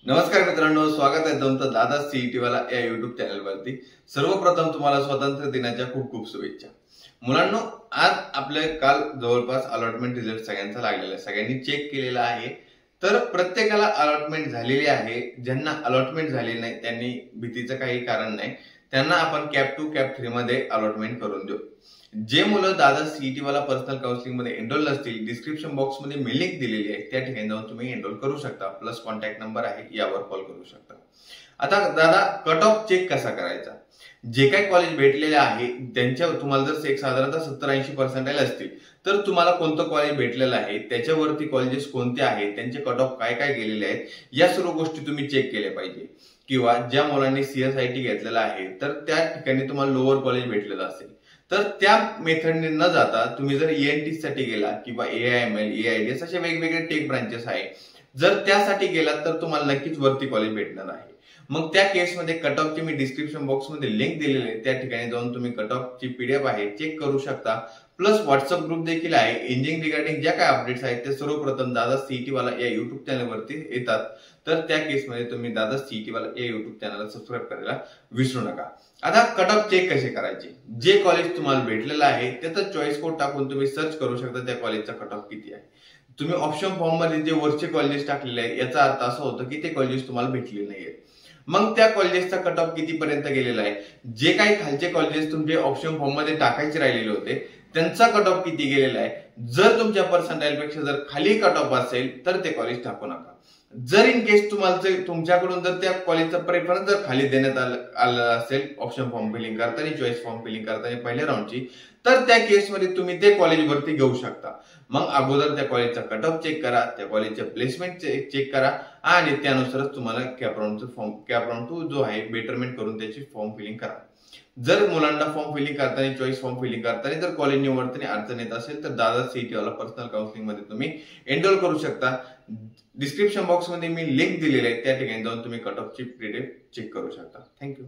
नमस्कार मित्रांनो, स्वागत आहे तुमचं दादा सीईटी वाला या युट्यूब चॅनलवरती। सर्वप्रथम तुम्हाला स्वातंत्र्य दिनाच्या खूप खूप शुभेच्छा। मुलांनो, आज आपले काल जवळपास अलॉटमेंट रिझल्ट सगळ्यांचा लागलेला आहे, सगळ्यांनी चेक केलेला आहे। तर प्रत्येकाला अलॉटमेंट झालेली आहे। ज्यांना अलॉटमेंट झाली नाही त्यांनी भीतीचं काही कारण नाही, त्यांना आपण कॅप 2 कॅप 3 मध्ये अलॉटमेंट करून देऊ। जे मुलं दादा सीईटी वाला पर्सनल काउन्सिलिंग मध्ये एनरोल नसतील, डिस्क्रिप्शन बॉक्स मध्ये मी लिंक दिलेली आहे, त्या ठिकाणी जाऊन तुम्ही एनरोल करू शकता। प्लस कॉन्टॅक्ट नंबर आहे, यावर कॉल करू शकता। आता दादा कट ऑफ चेक कसा करायचा? जे काही कॉलेज भेटलेले आहे त्यांच्या तुम्हाला जर एक साधारणतः 70-80% असतील तर तुम्हाला कोणतं कॉलेज भेटलेलं आहे, त्याच्यावरती कॉलेजेस कोणते आहेत, त्यांचे कट ऑफ काय काय गेलेले आहेत, या सर्व गोष्टी तुम्ही चेक केल्या पाहिजे। किंवा ज्या मुलांनी सीएसआयटी घेतलेला आहे तर त्या ठिकाणी तुम्हाला लोअर कॉलेज भेटलेलं असेल तर त्या मेथडने न जाता तुम्ही जर ईएनटी साठी गेला किंवा एआयएमएल एआयडीएस असे वेगवेगळे टेक ब्रांचेस आहे, जर त्यासाठी गेलात तर तुम्हाला नक्कीच वरती कॉलेज भेटणार आहे। मग त्या केसमध्ये कट ऑफची मी डिस्क्रिप्शन बॉक्स मध्ये लिंक दिलेली आहे, त्या ठिकाणी जाऊन तुम्ही कट ऑफची पीडीएफ आहे चेक करू शकता। प्लस व्हॉट्सअप ग्रुप देखील आहे। इंजिनिअरिंग रिगार्डिंग ज्या काय अपडेट्स आहेत ते सर्वप्रथम दादा सीईटी वाला या युट्यूब चॅनलवरती येतात, तर त्या केसमध्ये तुम्ही दादा सीईटी वाला या युट्यूब चॅनलला सबस्क्राईब करायला विसरू नका। आता कट ऑफ चेक कसे करायचे? जे कॉलेज तुम्हाला भेटलेलं आहे त्याचा चॉईस कोड टाकून तुम्ही सर्च करू शकता त्या कॉलेजचा कट ऑफ किती आहे। तुम्ही ऑप्शन फॉर्म मध्ये जे वरचे कॉलेजेस टाकलेले आहेत याचा अर्थ असा होतो की ते कॉलेजेस तुम्हाला भेटले नाहीये। मग त्या कॉलेजेसचा कट ऑफ किती पर्यंत गेलेला आहे? जे काही खालचे कॉलेजेस तुमचे ऑप्शन फॉर्म मध्ये टाकायचे राहिलेले होते त्यांचा कट ऑफ किती गेलेला आहे? जर तुमच्या पर्सेंटाइल पेक्षा जर खाली कट ऑफ असेल तर ते कॉलेज टाकू नका। जर इन केस तुम्हाला तुमच्याकडून जर त्या कॉलेजचा प्रेफरन्स जर खाली देण्यात आला असेल ऑप्शन फॉर्म फिलिंग करताना, चॉईस फॉर्म फिलिंग करताना पहिल्या राऊंडची, तर त्या केसमध्ये तुम्ही ते कॉलेज वरती घेऊ शकता। मग अगोदर त्या कॉलेजचा कट ऑफ चेक करा, त्या कॉलेजचे प्लेसमेंट चेक करा आणि त्यानुसारच तुम्हाला कॅप राऊंड 2 जो आहे बेटरमेंट करून त्याची फॉर्म फिलिंग करा। जर मुलांना फॉर्म फिलिंग करताना, चॉईस फॉर्म फिलिंग करताना जर कॉलेज निवडताना अडचण येत असेल तर दादा सीईटी वाला पर्सनल काउन्सिलिंग मध्ये तुम्ही एनरोल करू शकता। डिस्क्रिप्शन बॉक्स मध्ये मी लिंक दिलेली आहे, त्या ठिकाणी जाऊन तुम्ही कट ऑफची पीडीएफ चेक करू शकता। थँक्यू।